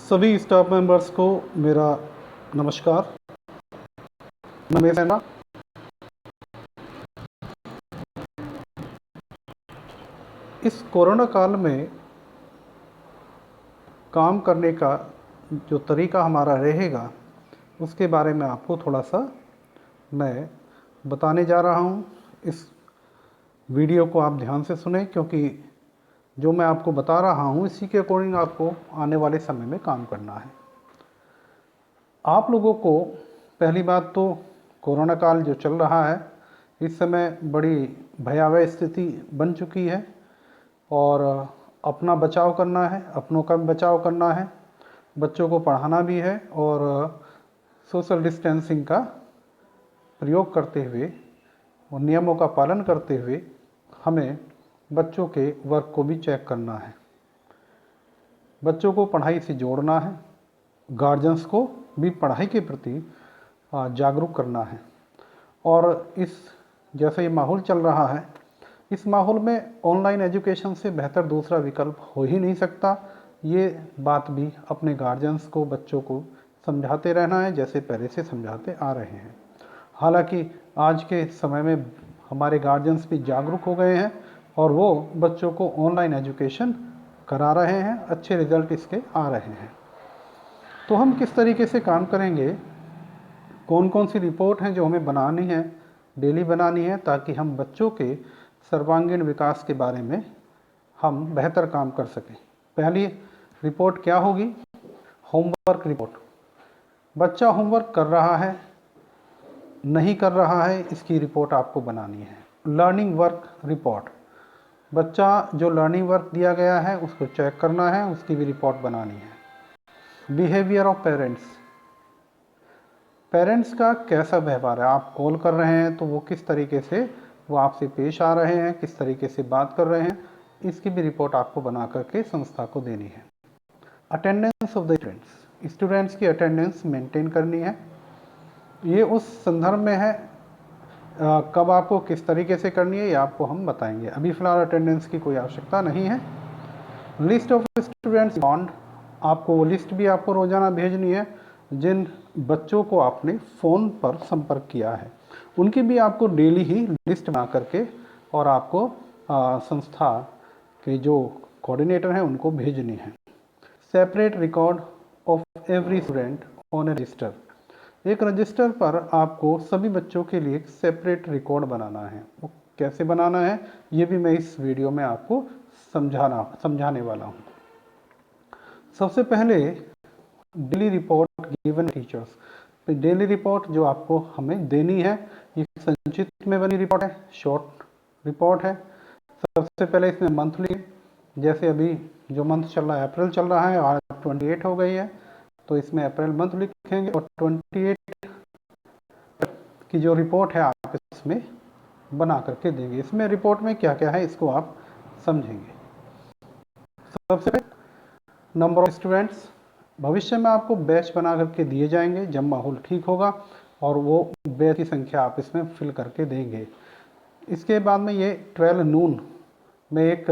सभी staff members को मेरा नमस्कार। मैं सेना। इस कोरोना काल में काम करने का जो तरीका हमारा रहेगा उसके बारे में आपको थोड़ा सा मैं बताने जा रहा हूँ। इस वीडियो को आप ध्यान से सुने, क्योंकि जो मैं आपको बता रहा हूँ इसी के अकॉर्डिंग आपको आने वाले समय में काम करना है। आप लोगों को पहली बात तो कोरोना काल जो चल रहा है इस समय बड़ी भयावह स्थिति बन चुकी है और अपना बचाव करना है, अपनों का भी बचाव करना है, बच्चों को पढ़ाना भी है और सोशल डिस्टेंसिंग का प्रयोग करते हुए और नियमों का पालन करते हुए हमें बच्चों के वर्क को भी चेक करना है। बच्चों को पढ़ाई से जोड़ना है, गार्जियंस को भी पढ़ाई के प्रति जागरूक करना है। और इस जैसे ये माहौल चल रहा है, इस माहौल में ऑनलाइन एजुकेशन से बेहतर दूसरा विकल्प हो ही नहीं सकता। ये बात भी अपने गार्जियंस को, बच्चों को समझाते रहना है, जैसे पहले से समझाते आ रहे हैं। हालांकि आज के समय में हमारे गार्जियंस भी जागरूक हो गए हैं और वो बच्चों को ऑनलाइन एजुकेशन करा रहे हैं, अच्छे रिजल्ट इसके आ रहे हैं। तो हम किस तरीके से काम करेंगे, कौन कौन सी रिपोर्ट हैं जो हमें बनानी है, डेली बनानी है, ताकि हम बच्चों के सर्वांगीण विकास के बारे में हम बेहतर काम कर सकें। पहली रिपोर्ट क्या होगी? Homework report. बच्चा होमवर्क कर रहा है, नहीं कर रहा है, इसकी रिपोर्ट आपको बनानी है। Learning work report. बच्चा जो लर्निंग वर्क दिया गया है उसको चेक करना है, उसकी भी रिपोर्ट बनानी है। Behaviour of parents. पेरेंट्स का कैसा व्यवहार है, आप कॉल कर रहे हैं तो वो किस तरीके से वो आपसे पेश आ रहे हैं, किस तरीके से बात कर रहे हैं, इसकी भी रिपोर्ट आपको बना करके संस्था को देनी है। Attendance of the students. Students की अटेंडेंस मेंटेन करनी है। ये उस संदर्भ में है कब आपको किस तरीके से करनी है ये आपको हम बताएंगे। अभी फ़िलहाल अटेंडेंस की कोई आवश्यकता नहीं है। List of students bond. आपको वो लिस्ट भी आपको रोज़ाना भेजनी है जिन बच्चों को आपने फ़ोन पर संपर्क किया है, उनकी भी आपको डेली ही लिस्ट बना करके और आपको संस्था के जो कोऑर्डिनेटर हैं उनको भेजनी है। Separate record of every student on A register. एक रजिस्टर पर आपको सभी बच्चों के लिए एक सेपरेट रिकॉर्ड बनाना है। वो कैसे बनाना है ये भी मैं इस वीडियो में आपको समझाने वाला हूँ। सबसे पहले daily report given teachers. Daily report जो आपको हमें देनी है ये संक्षिप्त में बनी रिपोर्ट है, शॉर्ट रिपोर्ट है। सबसे पहले इसमें मंथली, जैसे अभी जो मंथ चल रहा है अप्रैल चल रहा है और 28 हो गई है, तो इसमें अप्रैल मंथ लिखेंगे और 28 की जो रिपोर्ट है आप इसमें बना करके देंगे। इसमें रिपोर्ट में क्या क्या है इसको आप समझेंगे। सबसे पहले नंबर ऑफ स्टूडेंट्स। भविष्य में आपको बैच बना करके दिए जाएंगे जब माहौल ठीक होगा और वो बैच की संख्या आप इसमें फिल करके देंगे। इसके बाद में ये 12 नून में एक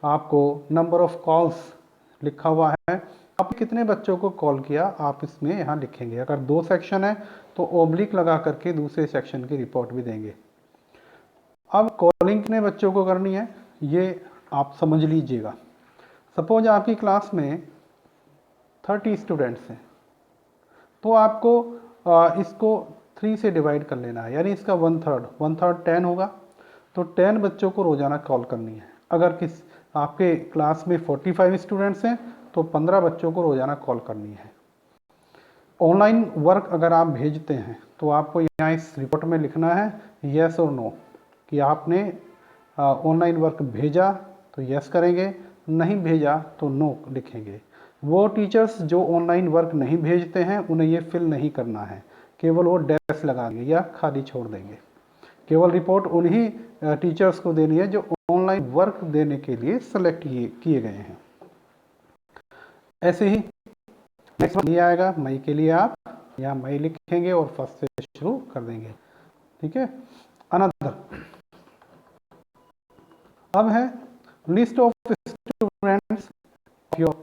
आपको नंबर ऑफ कॉल्स लिखा हुआ है। आपने कितने बच्चों को कॉल किया आप इसमें यहाँ लिखेंगे। अगर 2 सेक्शन है तो ओब्लिक लगा करके दूसरे सेक्शन की रिपोर्ट भी देंगे। अब कॉलिंग कितने बच्चों को करनी है ये आप समझ लीजिएगा। सपोज आपकी क्लास में 30 स्टूडेंट्स हैं तो आपको इसको 3 से डिवाइड कर लेना है, यानी इसका 1/3 10 होगा, तो 10 बच्चों को रोज़ाना कॉल करनी है। अगर आपके क्लास में 45 स्टूडेंट्स हैं तो 15 बच्चों को रोज़ाना कॉल करनी है। ऑनलाइन वर्क अगर आप भेजते हैं तो आपको यहाँ इस रिपोर्ट में लिखना है येस और नो, कि आपने ऑनलाइन वर्क भेजा तो यस करेंगे, नहीं भेजा तो नो लिखेंगे। वो टीचर्स जो ऑनलाइन वर्क नहीं भेजते हैं उन्हें ये फिल नहीं करना है, केवल वो डैश लगा देंगे या खाली छोड़ देंगे। केवल रिपोर्ट उन्हीं टीचर्स को देनी है जो ऑनलाइन वर्क देने के लिए सेलेक्ट किए गए हैं। ऐसे ही नेक्स्ट ये आएगा मई के लिए, आप यहाँ मई लिखेंगे और फर्स्ट से शुरू कर देंगे। ठीक है। अनदर अब है list of students of your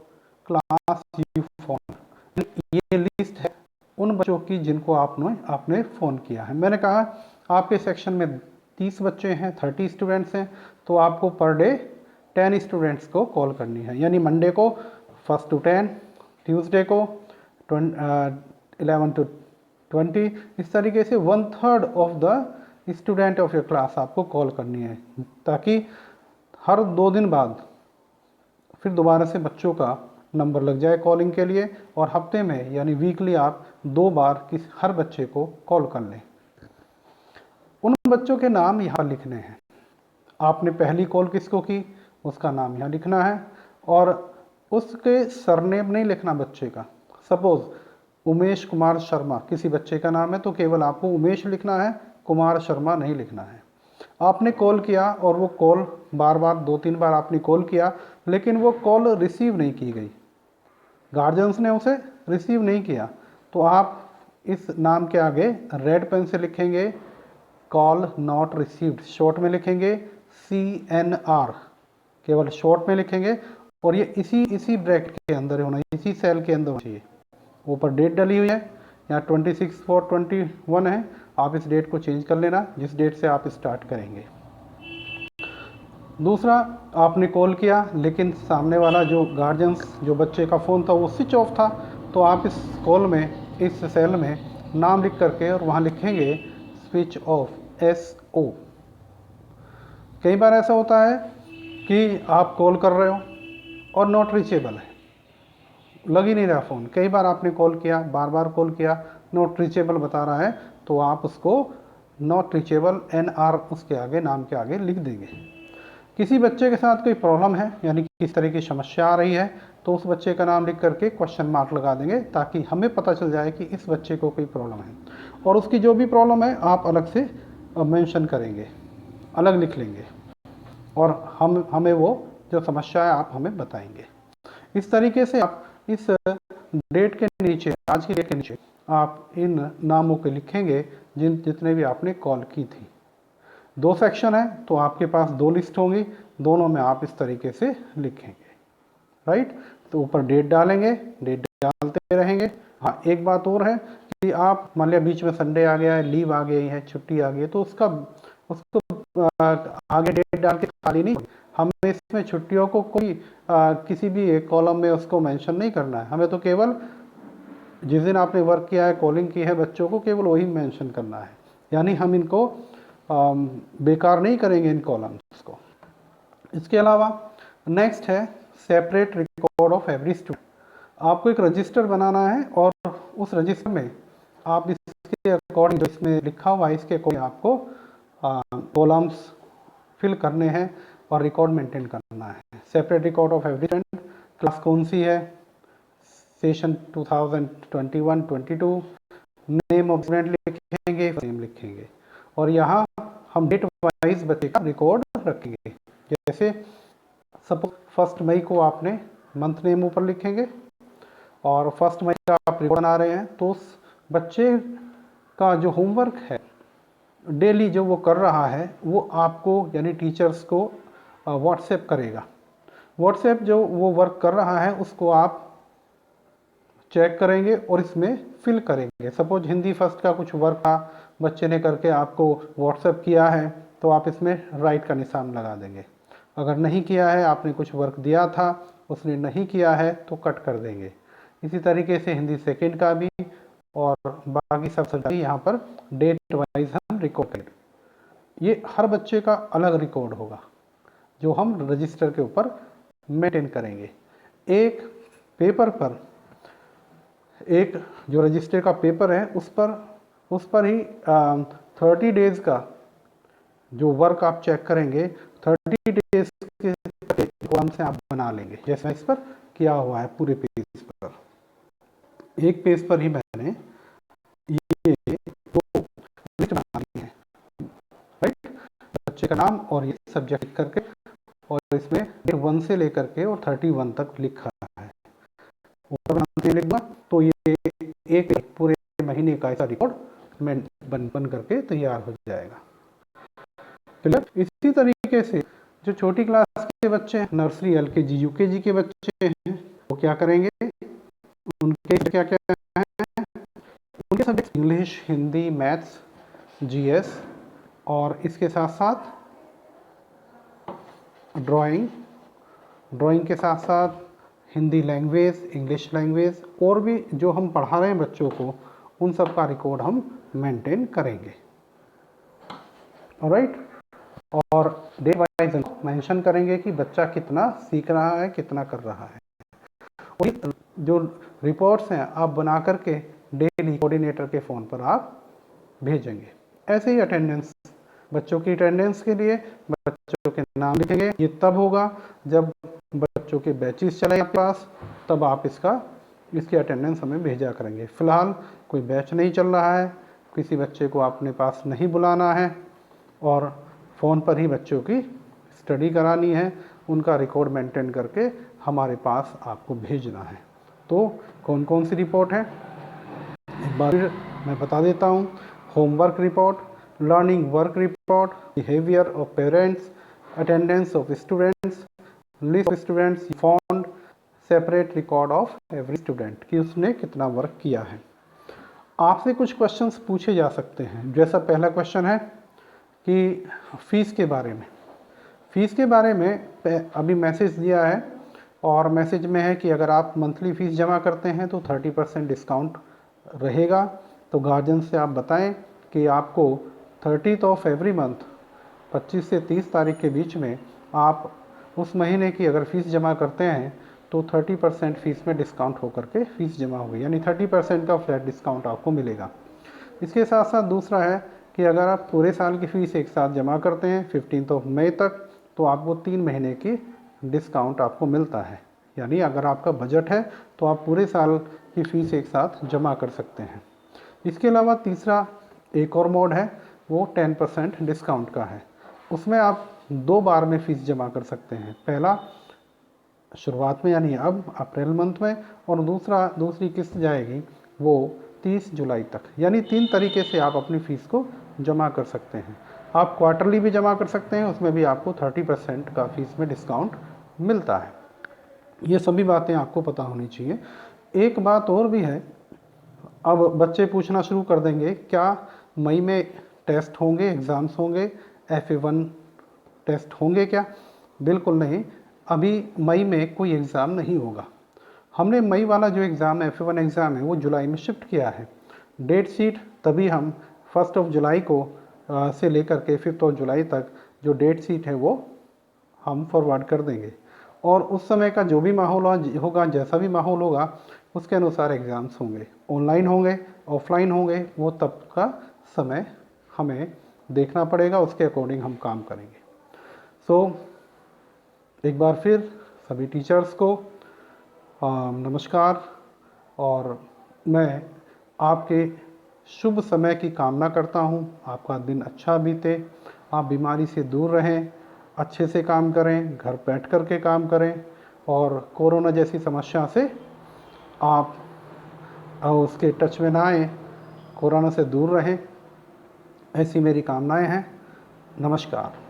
class you form. ये लिस्ट है उन बच्चों की जिनको आपने फ़ोन किया है। मैंने कहा आपके सेक्शन में 30 बच्चे हैं, 30 स्टूडेंट्स हैं, तो आपको पर डे 10 स्टूडेंट्स को कॉल करनी है। यानी मंडे को 1 to 10, ट्यूसडे को 11 to 20, इस तरीके से 1/3 of the student of your class आपको कॉल करनी है, ताकि हर 2 दिन बाद फिर दोबारा से बच्चों का नंबर लग जाए कॉलिंग के लिए, और हफ्ते में यानी वीकली आप 2 बार हर बच्चे को कॉल कर लें। उन बच्चों के नाम यहाँ लिखने हैं। आपने पहली कॉल किसको की उसका नाम यहाँ लिखना है, और उसके सरनेम नहीं लिखना बच्चे का। सपोज उमेश कुमार शर्मा किसी बच्चे का नाम है तो केवल आपको उमेश लिखना है, कुमार शर्मा नहीं लिखना है। आपने कॉल किया और वो कॉल बार बार 2-3 बार आपने कॉल किया, लेकिन वो कॉल रिसीव नहीं की गई, गार्जियंस ने उसे रिसीव नहीं किया, तो आप इस नाम के आगे रेड पेन से लिखेंगे कॉल नॉट रिसीव्ड, शॉर्ट में लिखेंगे CNR, केवल शॉर्ट में लिखेंगे, और ये इसी ब्रैकेट के अंदर होना चाहिए, इसी सेल के अंदर होना चाहिए। ऊपर डेट डली हुई है, यहाँ 26/4/21 है, आप इस डेट को चेंज कर लेना जिस डेट से आप स्टार्ट करेंगे। दूसरा, आपने कॉल किया लेकिन सामने वाला जो गार्जियंस जो बच्चे का फ़ोन था वो स्विच ऑफ था, तो आप इस कॉल में इस सेल में नाम लिख करके और वहाँ लिखेंगे स्विच ऑफ SO। कई बार ऐसा होता है कि आप कॉल कर रहे हो और नॉट रीचेबल है, लग ही नहीं रहा फ़ोन। कई बार आपने कॉल किया, बार बार कॉल किया, नॉट रीचेबल बता रहा है, तो आप उसको नॉट रीचेबल NR उसके आगे नाम के आगे लिख देंगे। किसी बच्चे के साथ कोई प्रॉब्लम है यानी कि किस तरह की समस्या आ रही है, तो उस बच्चे का नाम लिख करके क्वेश्चन मार्क लगा देंगे, ताकि हमें पता चल जाए कि इस बच्चे को कोई प्रॉब्लम है, और उसकी जो भी प्रॉब्लम है आप अलग से मेंशन करेंगे, अलग लिख लेंगे, और हमें वो जो समस्या है आप हमें बताएंगे। इस तरीके से आप इस डेट के नीचे, आज की डेट के नीचे आप इन नामों के लिखेंगे जितने भी आपने कॉल की थी। 2 सेक्शन है तो आपके पास 2 लिस्ट होंगी, दोनों में आप इस तरीके से लिखेंगे, राइट। तो ऊपर डेट डालेंगे, डेट डालते रहेंगे। हाँ, एक बात और है कि आप मान लिया बीच में संडे आ गया है, लीव आ गई है, छुट्टी आ गई है, तो उसको आगे डेट डाल के खाली नहीं, हमें इसमें छुट्टियों को कोई किसी भी एक कॉलम में उसको मेंशन नहीं करना है। हमें तो केवल जिस दिन आपने वर्क किया है, कॉलिंग की है बच्चों को, केवल वही मेंशन करना है, यानी हम इनको बेकार नहीं करेंगे इन कॉलम्स को। इसके अलावा नेक्स्ट है separate record of every student. आपको एक रजिस्टर बनाना है और उस रजिस्टर में आप इसके अकॉर्डिंग जो इसमें लिखा हुआ है इसके अकॉर्डिंग आपको कॉलम्स फिल करने हैं और रिकॉर्ड मेंटेन करना है। Separate record of every student, class कौन सी है, सेशन 2021-22, नेम ऑफ स्टूडेंट लिखेंगे, नेम लिखेंगे, और यहाँ हम डेट वाइज बच्चे का रिकॉर्ड रखेंगे। जैसे सपोज 1 मई को आपने मंथ नेम ऊपर लिखेंगे, और 1 मई का आप रिकॉर्ड बना रहे हैं, तो उस बच्चे का जो होमवर्क है डेली जो वो कर रहा है वो आपको यानी टीचर्स को व्हाट्सएप करेगा। व्हाट्सएप जो वो वर्क कर रहा है उसको आप चेक करेंगे और इसमें फिल करेंगे। सपोज हिंदी फर्स्ट का कुछ वर्क था, बच्चे ने करके आपको व्हाट्सएप किया है, तो आप इसमें राइट का निशान लगा देंगे। अगर नहीं किया है, आपने कुछ वर्क दिया था उसने नहीं किया है, तो कट कर देंगे। इसी तरीके से हिंदी सेकंड का भी, और बाकी सब सब्जेक्ट यहाँ पर डेट वाइज हम रिकॉर्ड करेंगे। ये हर बच्चे का अलग रिकॉर्ड होगा जो हम रजिस्टर के ऊपर मेंटेन करेंगे। एक पेपर पर, एक जो रजिस्टर का पेपर है उस पर ही 30 डेज का जो वर्क आप चेक करेंगे, 30 डेज के कॉलम से आप बना लेंगे। जैसे इस पर किया हुआ है पूरे पेज पर, एक पेज पर ही मैंने ये 2 लिस्ट बनानी है, राइट। बच्चे का नाम और ये सब्जेक्ट लिख करके, और इसमें डेट 1 से लेकर के और 31 तक लिखा है, ऊपर लिखना, तो ये एक पूरे महीने का ऐसा रिकॉर्ड बन करके तैयार हो जाएगा। क्लियर। इसी तरीके से जो छोटी क्लास के बच्चे हैं, नर्सरी, LKG, UKG के बच्चे हैं, वो क्या करेंगे, उनके क्या क्या इंग्लिश, हिंदी, मैथ्स, जीएस और इसके साथ साथ ड्राइंग के साथ साथ हिंदी लैंग्वेज, इंग्लिश लैंग्वेज और भी जो हम पढ़ा रहे हैं बच्चों को, उन सब का रिकॉर्ड हम मेंटेन करेंगे। ऑलराइट, और डे वाइज मेंशन करेंगे कि बच्चा कितना सीख रहा है, कितना कर रहा है। और जो रिपोर्ट्स हैं आप बना करके डेली कोऑर्डिनेटर के फ़ोन पर आप भेजेंगे। ऐसे ही अटेंडेंस, बच्चों की अटेंडेंस के लिए बच्चों के नाम लिखेंगे। ये तब होगा जब बच्चों के बैचेस चले आपके पास, तब आप इसकी अटेंडेंस हमें भेजा करेंगे। फ़िलहाल कोई बैच नहीं चल रहा है, किसी बच्चे को अपने पास नहीं बुलाना है और फ़ोन पर ही बच्चों की स्टडी करानी है, उनका रिकॉर्ड मेंटेन करके हमारे पास आपको भेजना है। तो कौन कौन सी रिपोर्ट है एक बार फिर मैं बता देता हूँ। Homework report, learning work report, behaviour of parents, attendance of students, list of students found, separate record of every student कि उसने कितना वर्क किया है। आपसे कुछ क्वेश्चंस पूछे जा सकते हैं। जैसा पहला क्वेश्चन है कि फ़ीस के बारे में। फ़ीस के बारे में अभी मैसेज दिया है और मैसेज में है कि अगर आप मंथली फ़ीस जमा करते हैं तो 30% डिस्काउंट रहेगा। तो गार्जियन से आप बताएं कि आपको 30th ऑफ एवरी मंथ 25 से 30 तारीख के बीच में आप उस महीने की अगर फ़ीस जमा करते हैं तो 30% फ़ीस में डिस्काउंट होकर के फ़ीस जमा होगी, यानी 30% का फ्लैट डिस्काउंट आपको मिलेगा। इसके साथ साथ दूसरा है कि अगर आप पूरे साल की फ़ीस एक साथ जमा करते हैं 15 ऑफ मई तक, तो आपको 3 महीने की डिस्काउंट आपको मिलता है। यानी अगर आपका बजट है तो आप पूरे साल की फ़ीस एक साथ जमा कर सकते हैं। इसके अलावा तीसरा एक और मोड है, वो 10% डिस्काउंट का है। उसमें आप 2 बार में फ़ीस जमा कर सकते हैं। पहला शुरुआत में यानी अब अप्रैल मंथ में, और दूसरी किस्त जाएगी वो 30 जुलाई तक। यानी 3 तरीके से आप अपनी फ़ीस को जमा कर सकते हैं। आप क्वार्टरली भी जमा कर सकते हैं, उसमें भी आपको 30% का फ़ीस में डिस्काउंट मिलता है। ये सभी बातें आपको पता होनी चाहिए। एक बात और भी है, अब बच्चे पूछना शुरू कर देंगे क्या मई में टेस्ट होंगे, एग्ज़ाम्स होंगे, FA1 टेस्ट होंगे क्या? बिल्कुल नहीं, अभी मई में कोई एग्ज़ाम नहीं होगा। हमने मई वाला जो एग्ज़ाम है, FA1 एग्ज़ाम है, वो जुलाई में शिफ्ट किया है। डेट शीट तभी हम 1 जुलाई को से लेकर के 5 जुलाई तक जो डेट शीट है वो हम फॉरवर्ड कर देंगे, और उस समय का जो भी माहौल होगा, जैसा भी माहौल होगा, उसके अनुसार एग्ज़ाम्स होंगे। ऑनलाइन होंगे, ऑफलाइन होंगे, वो तब का समय हमें देखना पड़ेगा, उसके अकॉर्डिंग हम काम करेंगे। एक बार फिर सभी टीचर्स को नमस्कार, और मैं आपके शुभ समय की कामना करता हूँ। आपका दिन अच्छा बीते, आप बीमारी से दूर रहें, अच्छे से काम करें, घर बैठ कर के काम करें, और कोरोना जैसी समस्या से आप उसके टच में ना आएँ, कोरोना से दूर रहें, ऐसी मेरी कामनाएं हैं। नमस्कार।